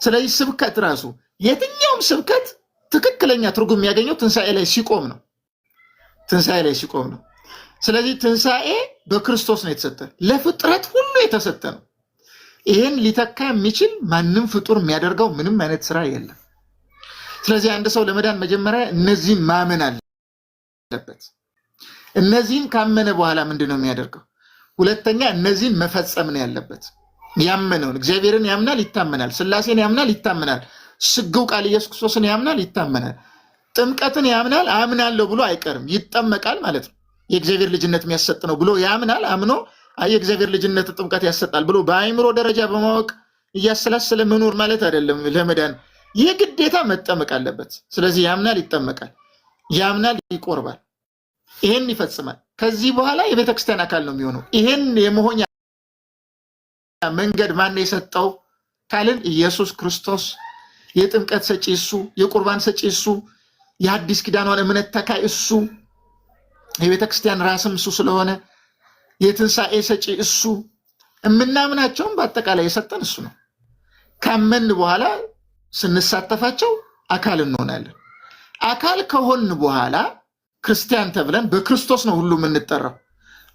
ስለዚህ ስብከት ራሱ የትኛውም ስብከት ትክክለኛ ትርጉም የሚያገኘው ትንሣኤ ላይ ሲቆም ነው። ትንሣኤ ላይ ሲቆም ነው። ስለዚህ ትንሣኤ በክርስቶስ ነው የተሰጠ፣ ለፍጥረት ሁሉ የተሰጠ ነው። ይሄን ሊተካ የሚችል ማንም ፍጡር የሚያደርገው ምንም አይነት ስራ የለም። ስለዚህ አንድ ሰው ለመዳን መጀመሪያ እነዚህን ማመን አለበት። እነዚህን ካመነ በኋላ ምንድን ነው የሚያደርገው? ሁለተኛ እነዚህን መፈጸም ነው ያለበት። ያመነውን እግዚአብሔርን ያምናል፣ ይታመናል። ስላሴን ያምናል፣ ይታመናል። ስግው ቃል ኢየሱስ ክርስቶስን ያምናል፣ ይታመናል። ጥምቀትን ያምናል፣ አምናለሁ ብሎ አይቀርም፣ ይጠመቃል ማለት ነው። የእግዚአብሔር ልጅነት የሚያሰጥ ነው ብሎ ያምናል። አምኖ የእግዚአብሔር ልጅነት ጥምቀት ያሰጣል ብሎ በአእምሮ ደረጃ በማወቅ እያሰላሰለ መኖር ማለት አይደለም። ለመዳን ይህ ግዴታ መጠመቅ አለበት። ስለዚህ ያምናል፣ ይጠመቃል፣ ያምናል፣ ይቆርባል፣ ይሄን ይፈጽማል። ከዚህ በኋላ የቤተክርስቲያን አካል ነው የሚሆነው። ይሄን የመሆኛ መንገድ ማን የሰጠው ካልን ኢየሱስ ክርስቶስ። የጥምቀት ሰጪ እሱ፣ የቁርባን ሰጪ እሱ፣ የአዲስ ኪዳኗን እምነት ተካይ እሱ፣ የቤተክርስቲያን ራስም እሱ ስለሆነ የትንሣኤ ሰጪ እሱ፣ የምናምናቸውም በአጠቃላይ የሰጠን እሱ ነው። ካመን በኋላ ስንሳተፋቸው አካል እንሆናለን። አካል ከሆን በኋላ ክርስቲያን ተብለን በክርስቶስ ነው ሁሉ የምንጠራው።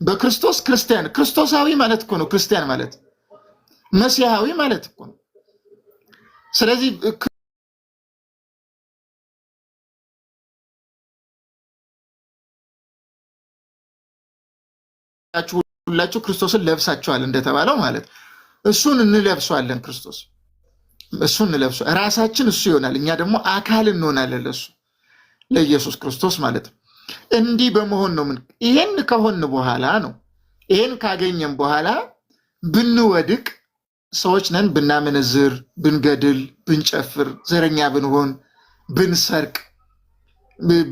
በክርስቶስ ክርስቲያን፣ ክርስቶሳዊ ማለት እኮ ነው ክርስቲያን ማለት፣ መሲሐዊ ማለት እኮ ነው። ስለዚህ ሁላችሁ ክርስቶስን ለብሳችኋል እንደተባለው ማለት እሱን እንለብሷለን። ክርስቶስ እሱን እንለብሷ፣ ራሳችን እሱ ይሆናል። እኛ ደግሞ አካል እንሆናለን ለሱ ለኢየሱስ ክርስቶስ ማለት ነው። እንዲህ በመሆን ነው ይሄን ከሆን በኋላ ነው። ይሄን ካገኘን በኋላ ብንወድቅ ሰዎች ነን፣ ብናመነዝር፣ ብንገድል፣ ብንጨፍር፣ ዘረኛ ብንሆን፣ ብንሰርቅ፣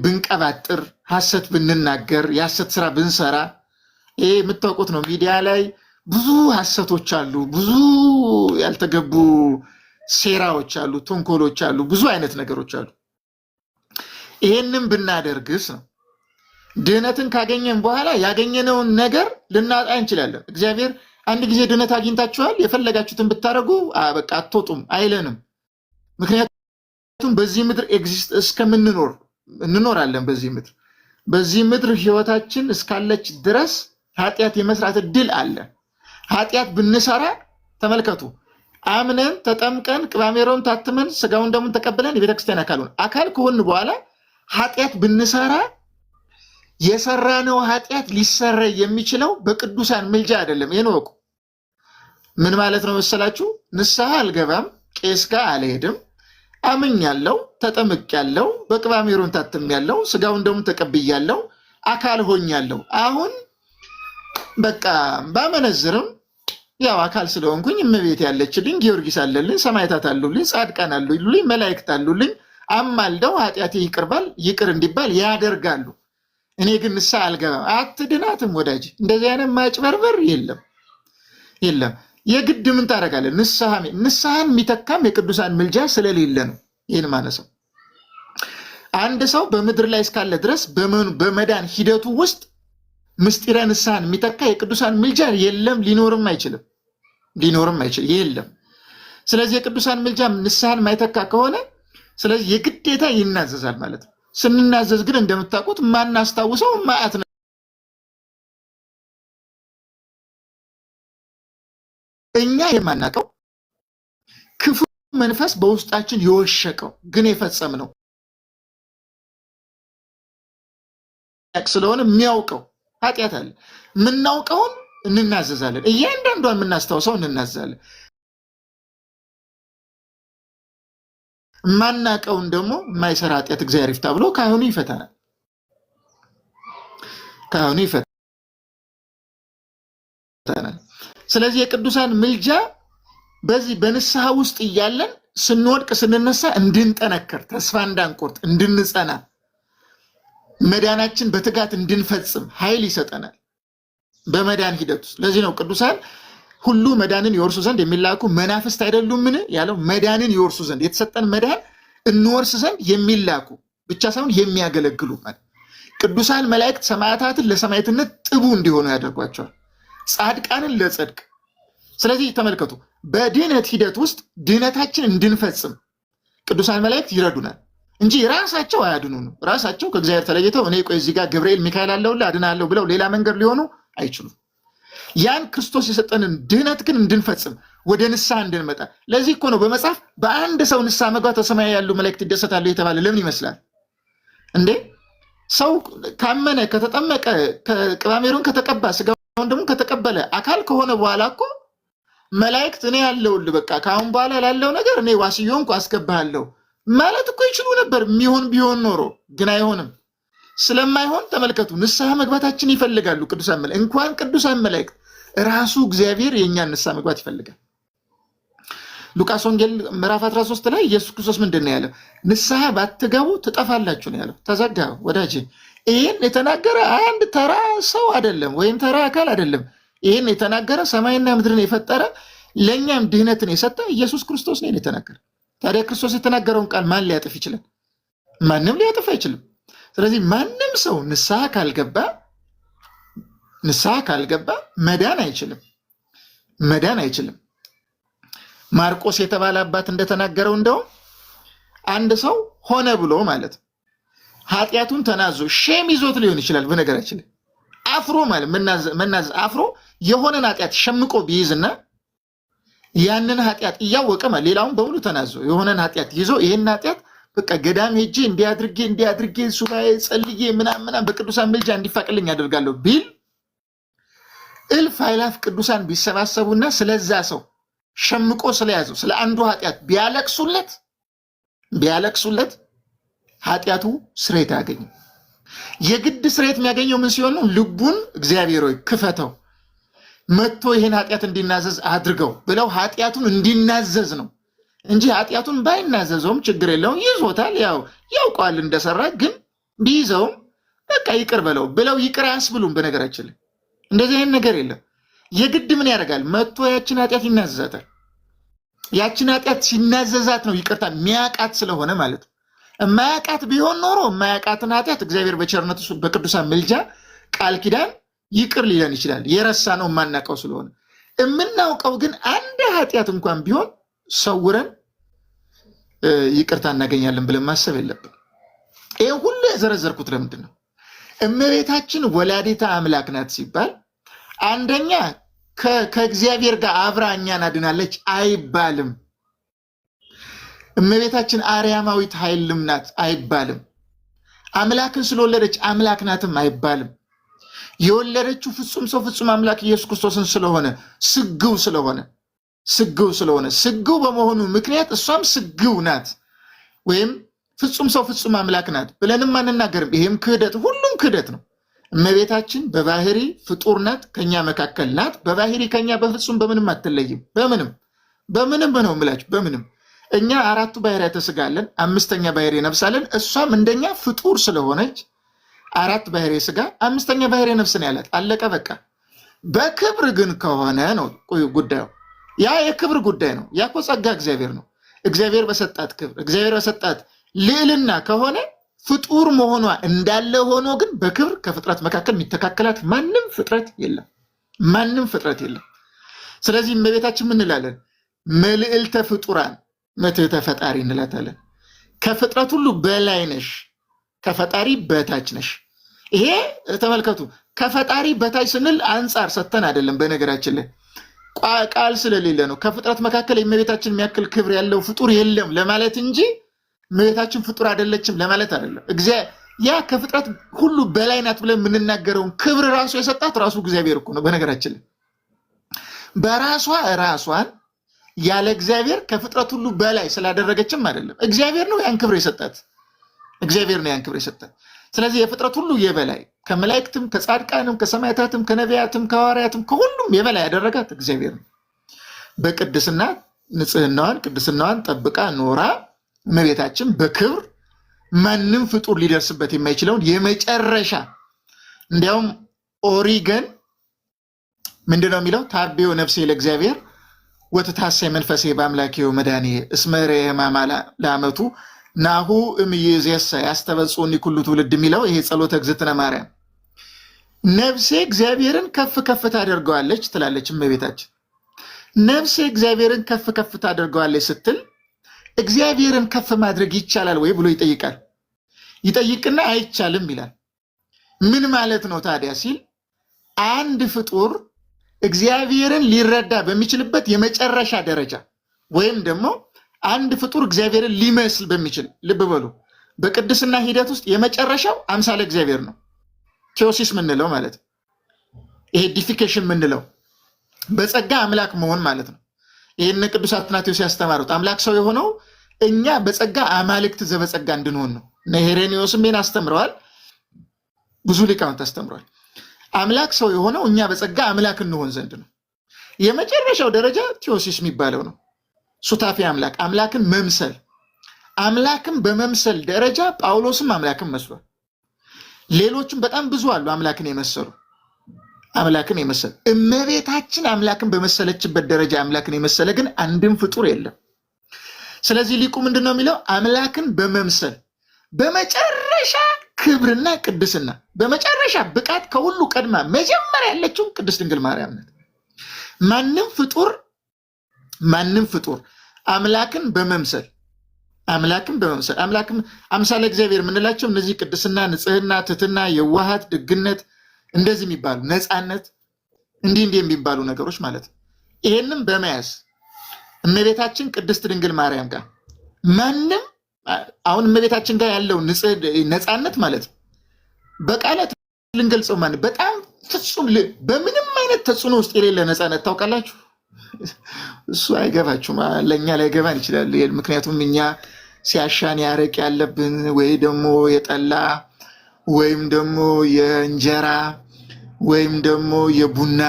ብንቀባጥር፣ ሐሰት ብንናገር፣ የሐሰት ስራ ብንሰራ፣ ይሄ የምታውቁት ነው። ሚዲያ ላይ ብዙ ሐሰቶች አሉ፣ ብዙ ያልተገቡ ሴራዎች አሉ፣ ተንኮሎች አሉ፣ ብዙ አይነት ነገሮች አሉ። ይሄንን ብናደርግስ ነው ድህነትን ካገኘን በኋላ ያገኘነውን ነገር ልናጣ እንችላለን። እግዚአብሔር አንድ ጊዜ ድህነት አግኝታችኋል የፈለጋችሁትን ብታደርጉ በቃ አትወጡም አይለንም። ምክንያቱም በዚህ ምድር ኤግዚስት እስከምንኖር እንኖራለን። በዚህ ምድር ህይወታችን እስካለች ድረስ ኃጢአት የመስራት እድል አለ። ኃጢአት ብንሰራ ተመልከቱ፣ አምነን ተጠምቀን ቅባሜሮን ታትመን ስጋውን ደሙን ተቀብለን የቤተክርስቲያን አካል ከሆን በኋላ ኃጢአት ብንሰራ የሰራነው ኃጢአት ሊሰረይ የሚችለው በቅዱሳን ምልጃ አይደለም። ይሄን ወቁ። ምን ማለት ነው መሰላችሁ? ንስሐ አልገባም፣ ቄስ ጋር አልሄድም፣ አምኛለሁ፣ ተጠምቄያለሁ፣ በቅባሜሮን ታትሜያለሁ፣ ስጋውን ደሙን ተቀብያለሁ፣ አካል ሆኛለሁ። አሁን በቃ ባመነዝርም ያው አካል ስለሆንኩኝ እመቤት ያለችልኝ፣ ጊዮርጊስ አለልኝ፣ ሰማዕታት አሉልኝ፣ ጻድቃን አሉልኝ፣ መላእክት አሉልኝ፣ አማልደው ኃጢአቴ ይቅር እንዲባል ያደርጋሉ። እኔ ግን ንስሐ አልገባም። አትድናትም ወዳጅ። እንደዚህ አይነት ማጭበርበር የለም። የግድ ምን ታደርጋለህ? ንስሐን የሚተካም የቅዱሳን ምልጃ ስለሌለ ነው ይህን ማነሳው። አንድ ሰው በምድር ላይ እስካለ ድረስ በመዳን ሂደቱ ውስጥ ምስጢረ ንስሐን የሚተካ የቅዱሳን ምልጃ የለም፣ ሊኖርም አይችልም። የለም። ስለዚህ የቅዱሳን ምልጃ ንስሐን ማይተካ ከሆነ ስለዚህ የግዴታ ይናዘዛል ማለት ነው። ስንናዘዝ ግን እንደምታውቁት ማናስታውሰው ማዕት ነው። እኛ የማናውቀው ክፉ መንፈስ በውስጣችን የወሸቀው ግን የፈጸምነው ስለሆነ የሚያውቀው ኃጢአት አለ። የምናውቀውን እንናዘዛለን፣ እያንዳንዷን የምናስታውሰው እንናዘዛለን። ማናቀውን ደግሞ የማይሰራ ኃጢአት እግዚአብሔር ይፍታ ብሎ ካህኑ ይፈታናል። ካህኑ ይፈታናል። ስለዚህ የቅዱሳን ምልጃ በዚህ በንስሐ ውስጥ እያለን ስንወድቅ ስንነሳ እንድንጠነከር፣ ተስፋ እንዳንቆርጥ፣ እንድንጸና፣ መዳናችን በትጋት እንድንፈጽም ኃይል ይሰጠናል በመዳን ሂደት ውስጥ። ለዚህ ነው ቅዱሳን ሁሉ መዳንን ይወርሱ ዘንድ የሚላኩ መናፍስት አይደሉምን ያለው። መዳንን ይወርሱ ዘንድ የተሰጠን መዳን እንወርስ ዘንድ የሚላኩ ብቻ ሳይሆን የሚያገለግሉ ማለት ቅዱሳን መላእክት ሰማዕታትን ለሰማዕትነት ጥቡ እንዲሆኑ ያደርጓቸዋል፣ ጻድቃንን ለጽድቅ። ስለዚህ ተመልከቱ፣ በድህነት ሂደት ውስጥ ድህነታችን እንድንፈጽም ቅዱሳን መላእክት ይረዱናል እንጂ ራሳቸው አያድኑንም። ራሳቸው ከእግዚአብሔር ተለይተው እኔ ቆይ እዚህ ጋር ገብርኤል ሚካኤል አለውልህ አድናለሁ ብለው ሌላ መንገድ ሊሆኑ አይችሉም። ያን ክርስቶስ የሰጠንን ድህነት ግን እንድንፈጽም ወደ ንስሐ እንድንመጣ። ለዚህ እኮ ነው በመጽሐፍ በአንድ ሰው ንስሐ መግባት በሰማይ ያሉ መላእክት ይደሰታሉ የተባለ። ለምን ይመስላል እንዴ? ሰው ካመነ ከተጠመቀ ቅባሜሮን ከተቀባ ስጋውን ደግሞ ከተቀበለ አካል ከሆነ በኋላ እኮ መላእክት እኔ ያለውልህ በቃ ከአሁን በኋላ ላለው ነገር እኔ ዋስዮንኩ አስገባለሁ ማለት እኮ ይችሉ ነበር። የሚሆን ቢሆን ኖሮ ግን አይሆንም። ስለማይሆን ተመልከቱ፣ ንስሐ መግባታችን ይፈልጋሉ ቅዱሳን መላእክት። እንኳን ቅዱሳን መላእክት ራሱ እግዚአብሔር የእኛን ንስሐ መግባት ይፈልጋል። ሉቃስ ወንጌል ምዕራፍ 13 ላይ ኢየሱስ ክርስቶስ ምንድን ነው ያለው? ንስሐ ባትገቡ ትጠፋላችሁ ነው ያለው። ተዘጋ ወዳጅ። ይህን የተናገረ አንድ ተራ ሰው አይደለም፣ ወይም ተራ አካል አይደለም። ይህን የተናገረ ሰማይና ምድርን የፈጠረ ለእኛም ድህነትን የሰጠ ኢየሱስ ክርስቶስ ነው የተናገረ። ታዲያ ክርስቶስ የተናገረውን ቃል ማን ሊያጥፍ ይችላል? ማንም ሊያጥፍ አይችልም። ስለዚህ ማንም ሰው ንስሐ ካልገባ መዳን አይችልም። ማርቆስ የተባለ አባት እንደተናገረው እንደውም አንድ ሰው ሆነ ብሎ ማለት ኃጢአቱን ተናዞ ሼም ይዞት ሊሆን ይችላል። በነገራችን ላይ አፍሮ ማለት መናዘዝ አፍሮ የሆነን ኃጢአት ሸምቆ ቢይዝና ያንን ኃጢአት እያወቀ ማለት ሌላውን በሙሉ ተናዞ የሆነን ኃጢአት ይዞ ይሄን ኃጢአት በቃ ገዳም ሄጄ እንዲያድርጌ ሱባኤ ጸልዬ ምናምን በቅዱሳን ምልጃ እንዲፋቅልኝ ያደርጋለሁ ቢል እልፍ አእላፍ ቅዱሳን ቢሰባሰቡና ስለዛ ሰው ሸምቆ ስለያዘው ስለ አንዱ ኃጢአት ቢያለቅሱለት ኃጢአቱ ስርየት አያገኝም። የግድ ስርየት የሚያገኘው ምን ሲሆን ነው? ልቡን እግዚአብሔር ሆይ ክፈተው፣ መጥቶ ይሄን ኃጢአት እንዲናዘዝ አድርገው ብለው ኃጢአቱን እንዲናዘዝ ነው እንጂ ኃጢአቱን ባይናዘዘውም ችግር የለውም፣ ይዞታል፣ ያውቀዋል እንደሰራ። ግን ቢይዘውም በቃ ይቅር በለው ብለው ይቅር አያስብሉም። በነገራችን ላይ እንደዚህ አይነት ነገር የለም። የግድ ምን ያደርጋል? መጥቶ ያችን ኃጢአት ይናዘዛታል። ያችን ኃጢአት ሲናዘዛት ነው ይቅርታ የሚያቃት ስለሆነ ማለት ነው። የማያቃት ቢሆን ኖሮ የማያቃትን ኃጢአት እግዚአብሔር በቸርነቱ በቅዱሳን ምልጃ ቃል ኪዳን ይቅር ሊለን ይችላል። የረሳ ነው የማናውቀው ስለሆነ። የምናውቀው ግን አንድ ኃጢአት እንኳን ቢሆን ሰውረን ይቅርታ እናገኛለን ብለን ማሰብ የለብን። ይህ ሁሉ የዘረዘርኩት ለምንድን ነው? እመቤታችን ወላዲተ አምላክ ናት ሲባል አንደኛ ከእግዚአብሔር ጋር አብራ እኛን አድናለች አይባልም። እመቤታችን አርያማዊት ኃይልም ናት አይባልም። አምላክን ስለወለደች አምላክ ናትም አይባልም። የወለደችው ፍጹም ሰው ፍጹም አምላክ ኢየሱስ ክርስቶስን ስለሆነ ስግው በመሆኑ ምክንያት እሷም ስግው ናት ወይም ፍጹም ሰው ፍጹም አምላክ ናት ብለንም አንናገርም። ይሄም ክህደት፣ ሁሉም ክህደት ነው። እመቤታችን በባህሪ ፍጡር ናት፣ ከኛ መካከል ናት። በባህሪ ከኛ በፍጹም በምንም አትለይም። በምንም ነው የምላችሁ፣ በምንም። እኛ አራቱ ባህሪያተ ሥጋ አለን፣ አምስተኛ ባህሪ ነፍስ አለን። እሷም እንደኛ ፍጡር ስለሆነች አራት ባህሪ ሥጋ አምስተኛ ባህሪ ነፍስ ነው ያላት። አለቀ በቃ። በክብር ግን ከሆነ ነው ጉዳዩ። ያ የክብር ጉዳይ ነው። ያ እኮ ጸጋ እግዚአብሔር ነው። እግዚአብሔር በሰጣት ክብር፣ እግዚአብሔር በሰጣት ልዕልና ከሆነ ፍጡር መሆኗ እንዳለ ሆኖ ግን በክብር ከፍጥረት መካከል የሚተካከላት ማንም ፍጥረት የለም። ስለዚህ እመቤታችን ምን እንላለን? መልዕልተ ፍጡራን መትሕተ ፈጣሪ እንላታለን። ከፍጥረት ሁሉ በላይ ነሽ፣ ከፈጣሪ በታች ነሽ። ይሄ ተመልከቱ፣ ከፈጣሪ በታች ስንል አንጻር ሰተን አይደለም። በነገራችን ላይ ቃል ስለሌለ ነው። ከፍጥረት መካከል የእመቤታችን የሚያክል ክብር ያለው ፍጡር የለም ለማለት እንጂ እመቤታችን ፍጡር አይደለችም ለማለት አይደለም። ያ ከፍጥረት ሁሉ በላይ ናት ብለን የምንናገረውን ክብር ራሱ የሰጣት ራሱ እግዚአብሔር እኮ ነው። በነገራችን ላይ በራሷ ራሷን ያለ እግዚአብሔር ከፍጥረት ሁሉ በላይ ስላደረገችም አይደለም፣ እግዚአብሔር ነው ያን ክብር የሰጣት። እግዚአብሔር ነው ያን ክብር የሰጣት። ስለዚህ የፍጥረት ሁሉ የበላይ ከመላእክትም ከጻድቃንም ከሰማዕታትም ከነቢያትም ከሐዋርያትም ከሁሉም የበላይ ያደረጋት እግዚአብሔር ነው። በቅድስና ንጽህናዋን ቅድስናዋን ጠብቃ ኖራ እመቤታችን በክብር ማንም ፍጡር ሊደርስበት የማይችለውን የመጨረሻ እንዲያውም ኦሪገን ምንድነው የሚለው? ታቤው ነፍሴ ለእግዚአብሔር ወትታሰይ መንፈሴ በአምላኬው መድኃኒየ እስመ ርኤ ሕማማ ለዓመቱ ናሁ እምይእዜሰ ያስተበጽኡኒ ኩሉ ትውልድ የሚለው ይሄ ጸሎተ እግዝእትነ ማርያም። ነፍሴ እግዚአብሔርን ከፍ ከፍ ታደርገዋለች ትላለች እመቤታችን። ነፍሴ እግዚአብሔርን ከፍ ከፍ ታደርገዋለች ስትል እግዚአብሔርን ከፍ ማድረግ ይቻላል ወይ ብሎ ይጠይቃል። ይጠይቅና አይቻልም ይላል። ምን ማለት ነው ታዲያ ሲል አንድ ፍጡር እግዚአብሔርን ሊረዳ በሚችልበት የመጨረሻ ደረጃ ወይም ደግሞ አንድ ፍጡር እግዚአብሔርን ሊመስል በሚችል ልብ በሉ፣ በቅድስና ሂደት ውስጥ የመጨረሻው አምሳለ እግዚአብሔር ነው። ቴዎሲስ ምንለው ማለት ይሄ ዲፊኬሽን ምንለው በጸጋ አምላክ መሆን ማለት ነው። ይህን ቅዱስ አትናቴዎስ ያስተማሩት አምላክ ሰው የሆነው እኛ በጸጋ አማልክት ዘበጸጋ እንድንሆን ነው። እነ ሄሬኔዎስም ይህን አስተምረዋል። ብዙ ሊቃውንት አስተምረዋል። አምላክ ሰው የሆነው እኛ በጸጋ አምላክ እንሆን ዘንድ ነው። የመጨረሻው ደረጃ ቴዎሲስ የሚባለው ነው። ሱታፊ አምላክ አምላክን መምሰል። አምላክን በመምሰል ደረጃ ጳውሎስም አምላክን መስሏል። ሌሎችም በጣም ብዙ አሉ አምላክን የመሰሉ አምላክን የመሰለ እመቤታችን አምላክን በመሰለችበት ደረጃ አምላክን የመሰለ ግን አንድም ፍጡር የለም። ስለዚህ ሊቁ ምንድነው የሚለው? አምላክን በመምሰል በመጨረሻ ክብርና ቅድስና በመጨረሻ ብቃት ከሁሉ ቀድማ መጀመሪያ ያለችው ቅድስት ድንግል ማርያም ናት። ማንም ፍጡር አምላክን በመምሰል አምላክን አምሳለ እግዚአብሔር የምንላቸው እነዚህ ቅድስና፣ ንጽህና፣ ትሕትና፣ የዋሃት፣ ደግነት እንደዚህ የሚባሉ ነፃነት እንዲህ የሚባሉ ነገሮች ማለት ነው። ይሄንም በመያዝ እመቤታችን ቅድስት ድንግል ማርያም ጋር ማንም አሁን እመቤታችን ጋር ያለው ነፃነት ማለት ነው በቃላት ልንገልጸው ማለት በጣም ፍጹም በምንም አይነት ተጽዕኖ ውስጥ የሌለ ነፃነት ታውቃላችሁ። እሱ አይገባችሁም፣ ለእኛ ላይገባን ይችላል። ምክንያቱም እኛ ሲያሻን ያረቅ ያለብን ወይ ደግሞ የጠላ ወይም ደግሞ የእንጀራ ወይም ደግሞ የቡና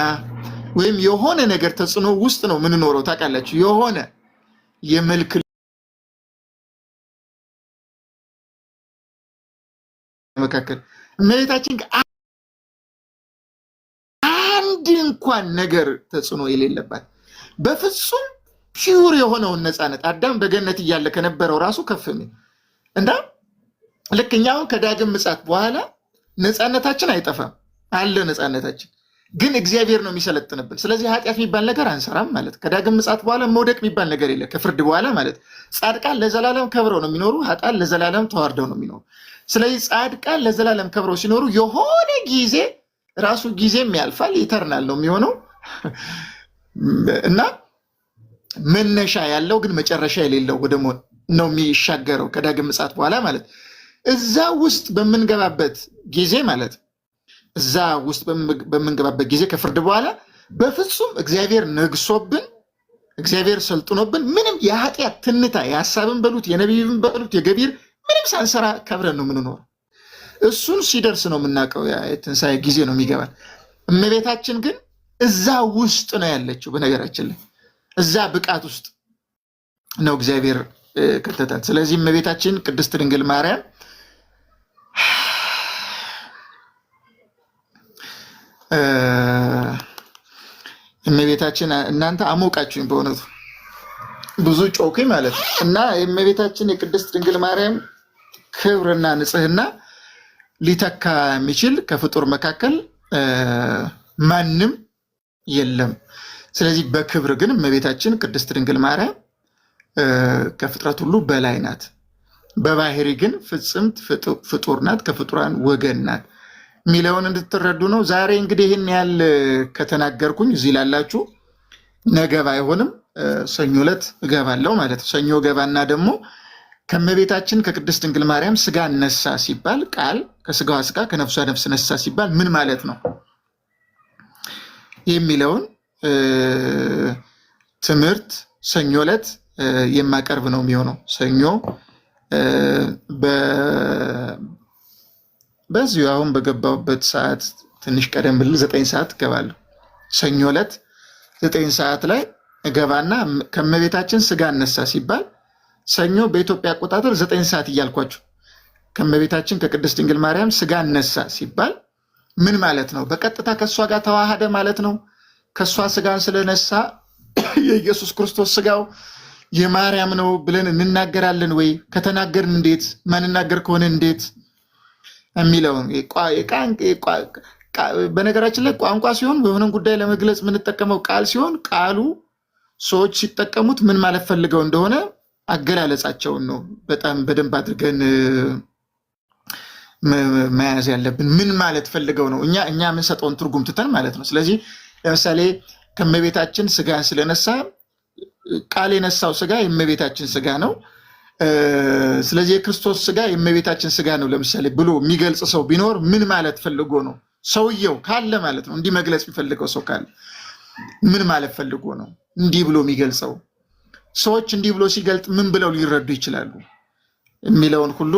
ወይም የሆነ ነገር ተጽዕኖ ውስጥ ነው የምንኖረው። ታውቃላችሁ የሆነ የመልክ መካከል እመቤታችን አንድ እንኳን ነገር ተጽዕኖ የሌለባት በፍጹም ፒውር የሆነውን ነፃነት አዳም በገነት እያለ ከነበረው ራሱ ከፍ እንዳ ልክ እኛው ከዳግም ምጽአት በኋላ ነፃነታችን አይጠፋም አለ። ነፃነታችን ግን እግዚአብሔር ነው የሚሰለጥንብን። ስለዚህ ኃጢአት የሚባል ነገር አንሰራም ማለት ከዳግም ምጽአት በኋላ መውደቅ የሚባል ነገር የለ። ከፍርድ በኋላ ማለት ጻድቃን ለዘላለም ከብረው ነው የሚኖሩ፣ ኃጥአን ለዘላለም ተዋርደው ነው የሚኖሩ። ስለዚህ ጻድቃን ለዘላለም ከብረው ሲኖሩ የሆነ ጊዜ ራሱ ጊዜም ያልፋል፣ ኢተርናል ነው የሚሆነው እና መነሻ ያለው ግን መጨረሻ የሌለው ወደ ሞት ነው የሚሻገረው ከዳግም ምጽአት በኋላ ማለት እዛ ውስጥ በምንገባበት ጊዜ ማለት እዛ ውስጥ በምንገባበት ጊዜ ከፍርድ በኋላ በፍጹም እግዚአብሔር ነግሶብን እግዚአብሔር ሰልጥኖብን ምንም የኃጢአት ትንታ የሐሳብን በሉት የነቢብን በሉት የገቢር ምንም ሳንሰራ ከብረን ነው የምንኖረው። እሱን ሲደርስ ነው የምናውቀው። የትንሣኤ ጊዜ ነው የሚገባል። እመቤታችን ግን እዛ ውስጥ ነው ያለችው። በነገራችን ላይ እዛ ብቃት ውስጥ ነው እግዚአብሔር ከተታት። ስለዚህ እመቤታችን ቅድስት ድንግል ማርያም እመቤታችን እናንተ አሞቃችሁኝ በእውነቱ ብዙ ጮኩኝ ማለት ነው። እና የእመቤታችን የቅድስት ድንግል ማርያም ክብርና ንጽህና ሊተካ የሚችል ከፍጡር መካከል ማንም የለም። ስለዚህ በክብር ግን እመቤታችን ቅድስት ድንግል ማርያም ከፍጥረት ሁሉ በላይ ናት። በባህሪ ግን ፍጽምት ፍጡር ናት፣ ከፍጡራን ወገን ናት የሚለውን እንድትረዱ ነው። ዛሬ እንግዲህ ይህን ያህል ከተናገርኩኝ እዚህ ላላችሁ ነገ ባይሆንም ሰኞ ዕለት እገባለሁ ማለት ነው። ሰኞ ገባና ደግሞ ከመቤታችን ከቅድስት ድንግል ማርያም ስጋ ነሳ ሲባል ቃል ከስጋዋ ስጋ ከነፍሷ ነፍስ ነሳ ሲባል ምን ማለት ነው የሚለውን ትምህርት ሰኞ ዕለት የማቀርብ ነው የሚሆነው። ሰኞ በዚሁ አሁን በገባሁበት ሰዓት ትንሽ ቀደም ብል 9 ሰዓት እገባለሁ። ሰኞ ዕለት 9 ሰዓት ላይ እገባና ከመቤታችን ስጋ ነሳ ሲባል ሰኞ በኢትዮጵያ አቆጣጠር 9 ሰዓት እያልኳችሁ ከመቤታችን ከቅድስት ድንግል ማርያም ስጋ ነሳ ሲባል ምን ማለት ነው? በቀጥታ ከእሷ ጋር ተዋሃደ ማለት ነው። ከእሷ ስጋን ስለነሳ የኢየሱስ ክርስቶስ ስጋው የማርያም ነው ብለን እንናገራለን ወይ? ከተናገርን እንዴት? ማንናገር ከሆነ እንዴት የሚለውን በነገራችን ላይ ቋንቋ ሲሆን በሆነን ጉዳይ ለመግለጽ የምንጠቀመው ቃል ሲሆን ቃሉ ሰዎች ሲጠቀሙት ምን ማለት ፈልገው እንደሆነ አገላለጻቸውን ነው በጣም በደንብ አድርገን መያዝ ያለብን። ምን ማለት ፈልገው ነው እኛ የምንሰጠውን ትርጉም ትተን ማለት ነው። ስለዚህ ለምሳሌ ከመቤታችን ስጋን ስለነሳ ቃል የነሳው ስጋ የመቤታችን ስጋ ነው። ስለዚህ የክርስቶስ ስጋ የመቤታችን ስጋ ነው ለምሳሌ ብሎ የሚገልጽ ሰው ቢኖር ምን ማለት ፈልጎ ነው? ሰውየው ካለ ማለት ነው እንዲህ መግለጽ የሚፈልገው ሰው ካለ ምን ማለት ፈልጎ ነው እንዲህ ብሎ የሚገልጸው? ሰዎች እንዲህ ብሎ ሲገልጥ ምን ብለው ሊረዱ ይችላሉ የሚለውን ሁሉ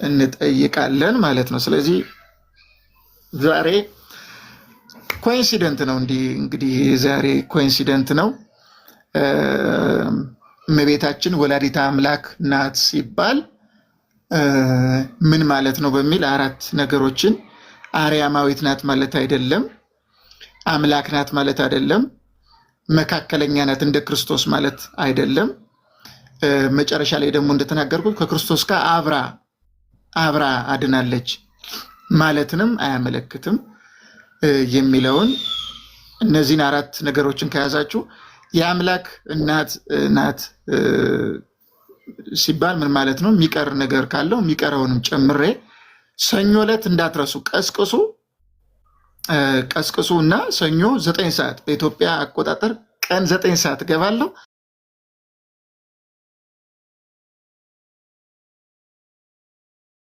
እንጠይቃለን ማለት ነው። ስለዚህ ዛሬ ኮኢንሲደንት ነው እንግዲህ ዛሬ ኮኢንሲደንት ነው። እመቤታችን ወላዲተ አምላክ ናት ሲባል ምን ማለት ነው በሚል 4 ነገሮችን አርያማዊት ናት ማለት አይደለም፣ አምላክ ናት ማለት አይደለም፣ መካከለኛ ናት እንደ ክርስቶስ ማለት አይደለም። መጨረሻ ላይ ደግሞ እንደተናገርኩት ከክርስቶስ ጋር አብራ አድናለች ማለትንም አያመለክትም የሚለውን እነዚህን 4 ነገሮችን ከያዛችሁ የአምላክ እናት ናት ሲባል ምን ማለት ነው? የሚቀር ነገር ካለው የሚቀረውንም ጨምሬ ሰኞ ዕለት እንዳትረሱ ቀስቅሱ እና ሰኞ 9 ሰዓት በኢትዮጵያ አቆጣጠር ቀን 9 ሰዓት እገባለሁ።